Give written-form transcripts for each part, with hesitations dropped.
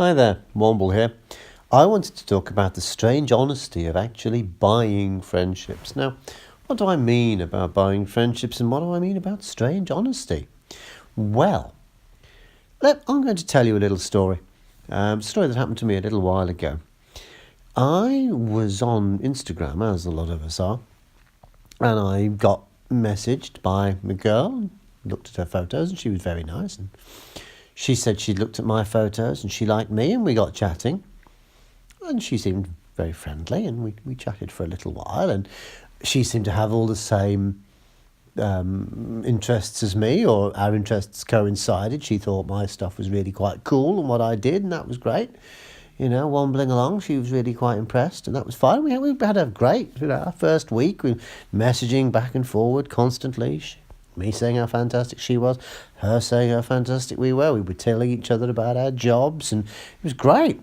Hi there, Womble here. I wanted to talk about the strange honesty of actually buying friendships. Now, what do I mean about buying friendships and what do I mean about strange honesty? Well, I'm going to tell you a little story. A story that happened to me a little while ago. I was on Instagram, as a lot of us are, and I got messaged by a girl, looked at her photos, and she was very nice. And she said she'd looked at my photos and she liked me, and we got chatting. And she seemed very friendly, and we chatted for a little while. And she seemed to have all the same interests as me, or our interests coincided. She thought my stuff was really quite cool and what I did, and that was great. You know, wombling along, she was really quite impressed, and that was fine. We had a great, our first week, we messaging back and forward constantly. Me saying how fantastic she was, her saying how fantastic we were. We were telling each other about our jobs, and it was great.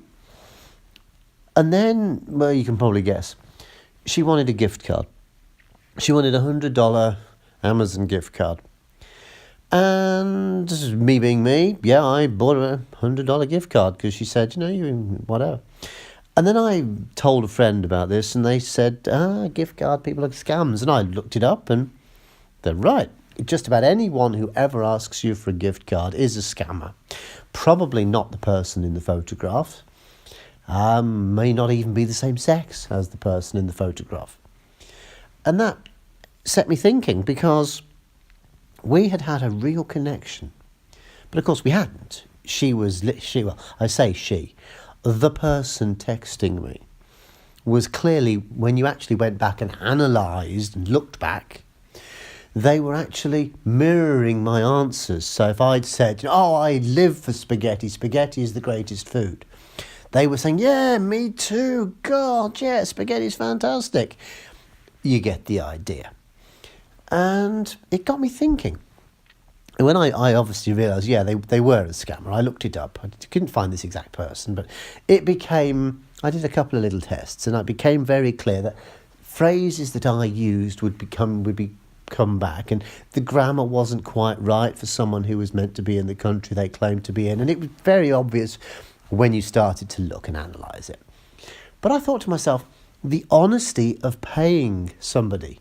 And then, well, you can probably guess, she wanted a gift card. She wanted a $100 Amazon gift card. And me being me, yeah, I bought her a $100 gift card because she said, whatever. And then I told a friend about this, and they said, gift card people are scams. And I looked it up, and they're right. Just about anyone who ever asks you for a gift card is a scammer. Probably not the person in the photograph. May not even be the same sex as the person in the photograph. And that set me thinking, because we had a real connection. But of course we hadn't. The person texting me was clearly, when you actually went back and analysed and looked back, they were actually mirroring my answers. So if I'd said, I live for spaghetti is the greatest food, they were saying, yeah, me too, God, yeah, spaghetti's fantastic. You get the idea. And it got me thinking. And when I obviously realised, they were a scammer, I looked it up. I couldn't find this exact person, but I did a couple of little tests, and it became very clear that phrases that I used would come back, and the grammar wasn't quite right for someone who was meant to be in the country they claimed to be in, and it was very obvious when you started to look and analyse it. But I thought to myself, the honesty of paying somebody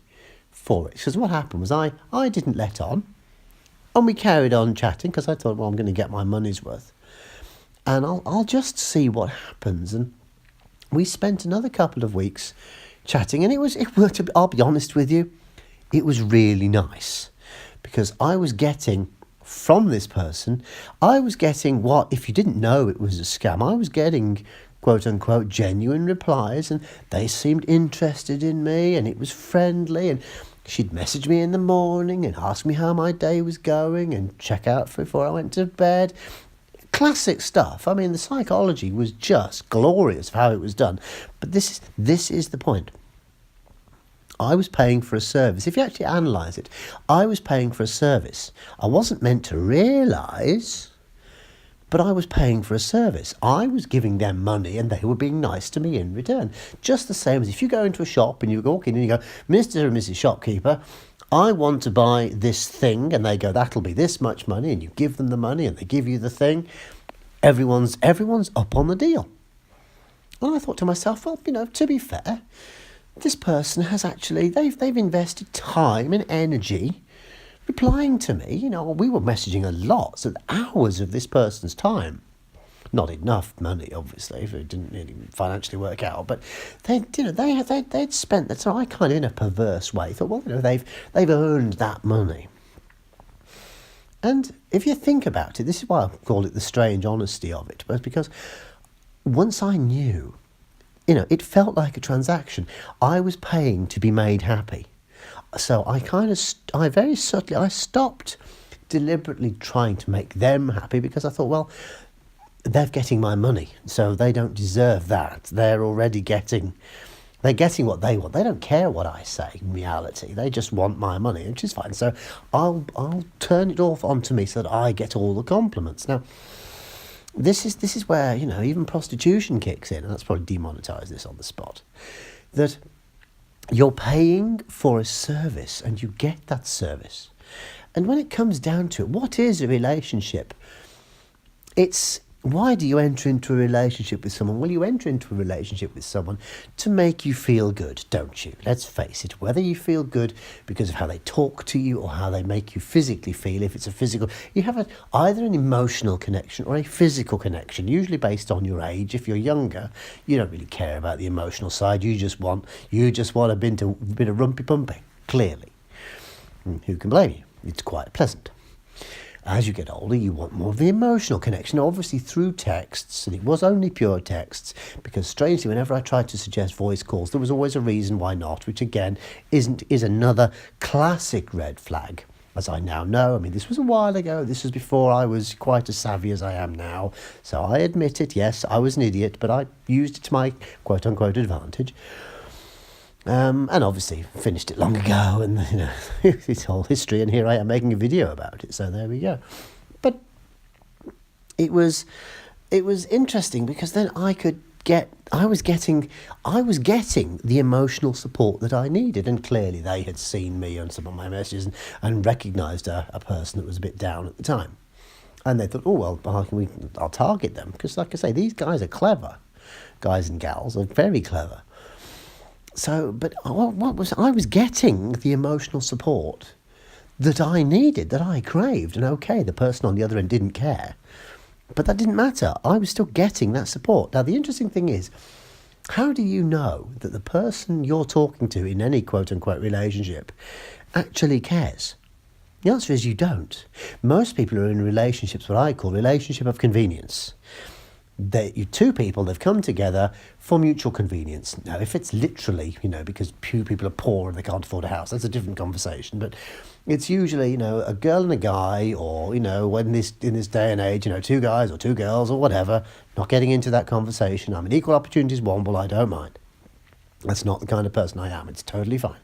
for it, because what happened was I didn't let on, and we carried on chatting because I thought, I'm going to get my money's worth, and I'll just see what happens. And we spent another couple of weeks chatting, and I'll be honest with you, it was really nice, because I was getting from this person, what, if you didn't know it was a scam, I was getting quote unquote genuine replies, and they seemed interested in me, and it was friendly, and she'd message me in the morning and ask me how my day was going and check out before I went to bed. Classic stuff. I mean, the psychology was just glorious for how it was done. But this is the point. I was paying for a service. If you actually analyse it, I was paying for a service. I wasn't meant to realise, but I was paying for a service. I was giving them money, and they were being nice to me in return. Just the same as if you go into a shop and you walk in and you go, Mr. and Mrs. Shopkeeper, I want to buy this thing, and they go, that'll be this much money, and you give them the money and they give you the thing. Everyone's up on the deal. And I thought to myself, well, to be fair, this person has actually, they've invested time and energy replying to me. We were messaging a lot, so hours of this person's time. Not enough money, obviously, if it didn't really financially work out. But they'd spent that. So I kind of, in a perverse way, thought, well, they've earned that money. And if you think about it, this is why I call it the strange honesty of it, but because once I knew, it felt like a transaction. I was paying to be made happy. So I very subtly, I stopped deliberately trying to make them happy, because I thought, well, they're getting my money, so they don't deserve that. They're getting what they want. They don't care what I say in reality. They just want my money, which is fine. So I'll turn it off onto me so that I get all the compliments. Now, this is where, even prostitution kicks in, and that's probably demonetise this on the spot, that you're paying for a service and you get that service. And when it comes down to it, what is a relationship? It's Why do you enter into a relationship with someone? Well, you enter into a relationship with someone to make you feel good, don't you? Let's face it, whether you feel good because of how they talk to you or how they make you physically feel, if it's a physical, you have either an emotional connection or a physical connection, usually based on your age. If you're younger, you don't really care about the emotional side. You just want a bit of rumpy pumping, clearly. Who can blame you? It's quite pleasant. As you get older, you want more of the emotional connection, obviously through texts, and it was only pure texts, because strangely, whenever I tried to suggest voice calls, there was always a reason why not, which again is another classic red flag, as I now know. I mean, this was a while ago. This was before I was quite as savvy as I am now, so I admit it. Yes, I was an idiot, but I used it to my quote-unquote advantage. And obviously finished it long ago, and it's whole history, and here I am making a video about it, so there we go. But it was interesting, because then I was getting the emotional support that I needed, and clearly they had seen me on some of my messages and recognised a person that was a bit down at the time, and they thought, oh well, I'll target them, because like I say, these guys are clever, guys and gals are very clever. So, but I was getting the emotional support that I needed, that I craved. And okay, the person on the other end didn't care, but that didn't matter. I was still getting that support. Now, the interesting thing is, how do you know that the person you're talking to in any quote-unquote relationship actually cares? The answer is you don't. Most people are in relationships, what I call relationship of convenience. Two people, they've come together for mutual convenience. Now, if it's literally, because few people are poor and they can't afford a house, that's a different conversation. But it's usually, a girl and a guy, or, in this day and age, two guys or two girls or whatever. Not getting into that conversation. I'm an equal opportunities womble, I don't mind. That's not the kind of person I am. It's totally fine.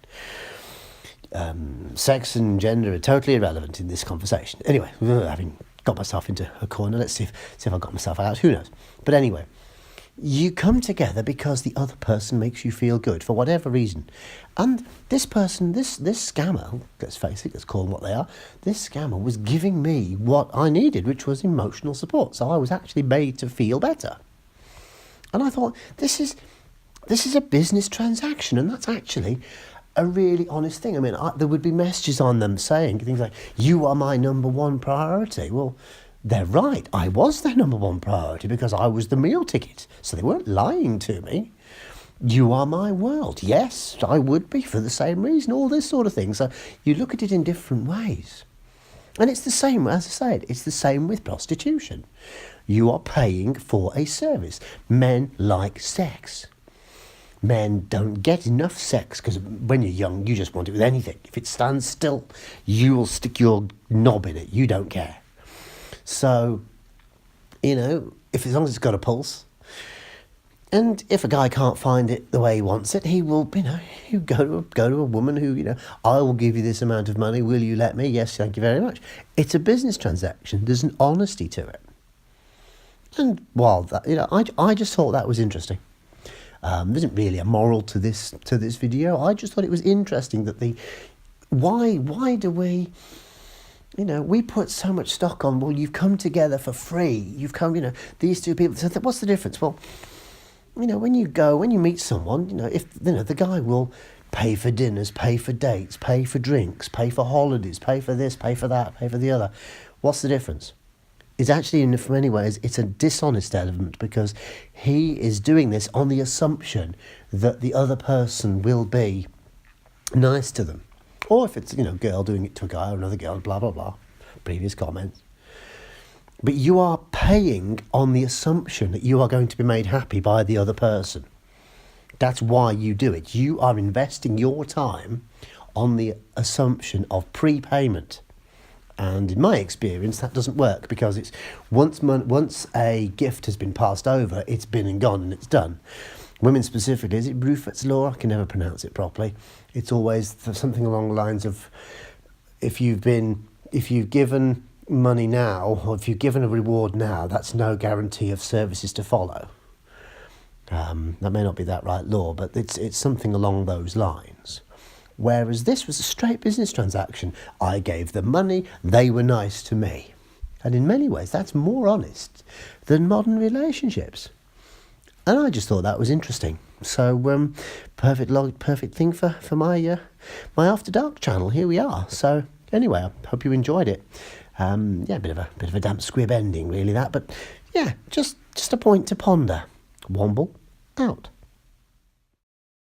Sex and gender are totally irrelevant in this conversation. Anyway, having got myself into a corner, let's see if I got myself out. Who knows? But anyway, you come together because the other person makes you feel good for whatever reason. And this person, this scammer, let's face it, let's call them what they are, this scammer was giving me what I needed, which was emotional support. So I was actually made to feel better. And I thought, this is a business transaction, and that's actually a really honest thing. I mean, there would be messages on them saying things like, you are my number one priority. Well, they're right. I was their number one priority because I was the meal ticket. So they weren't lying to me. You are my world. Yes, I would be for the same reason, all this sort of thing. So you look at it in different ways. And it's the same, as I said, it's the same with prostitution. You are paying for a service. Men like sex. Men don't get enough sex because when you're young, you just want it with anything. If it stands still, you will stick your knob in it. You don't care. So, if as long as it's got a pulse, and if a guy can't find it the way he wants it, he will, you go to a woman who, I will give you this amount of money. Will you let me? Yes, thank you very much. It's a business transaction. There's an honesty to it. And while that, I just thought that was interesting. There isn't really a moral to this video. I just thought it was interesting that why do we, we put so much stock on, well, you've come together for free. You've come, these two people. So what's the difference? Well, when you meet someone, if, the guy will pay for dinners, pay for dates, pay for drinks, pay for holidays, pay for this, pay for that, pay for the other. What's the difference? It's actually, in many ways, it's a dishonest element because he is doing this on the assumption that the other person will be nice to them. Or if it's, girl doing it to a guy or another girl, blah, blah, blah, previous comments. But you are paying on the assumption that you are going to be made happy by the other person. That's why you do it. You are investing your time on the assumption of prepayment. And in my experience, that doesn't work because it's once a gift has been passed over, it's been and gone and it's done. Women specifically, is it Rufford's law? I can never pronounce it properly. It's always something along the lines of if you've given money now, or if you've given a reward now, that's no guarantee of services to follow. That may not be that right law, but it's something along those lines. Whereas this was a straight business transaction. I gave them money, they were nice to me. And in many ways, that's more honest than modern relationships. And I just thought that was interesting. So, perfect thing for my my After Dark channel. Here we are. So anyway, I hope you enjoyed it. Yeah, bit of a damp squib ending, really, that. But yeah, just a point to ponder. Womble out.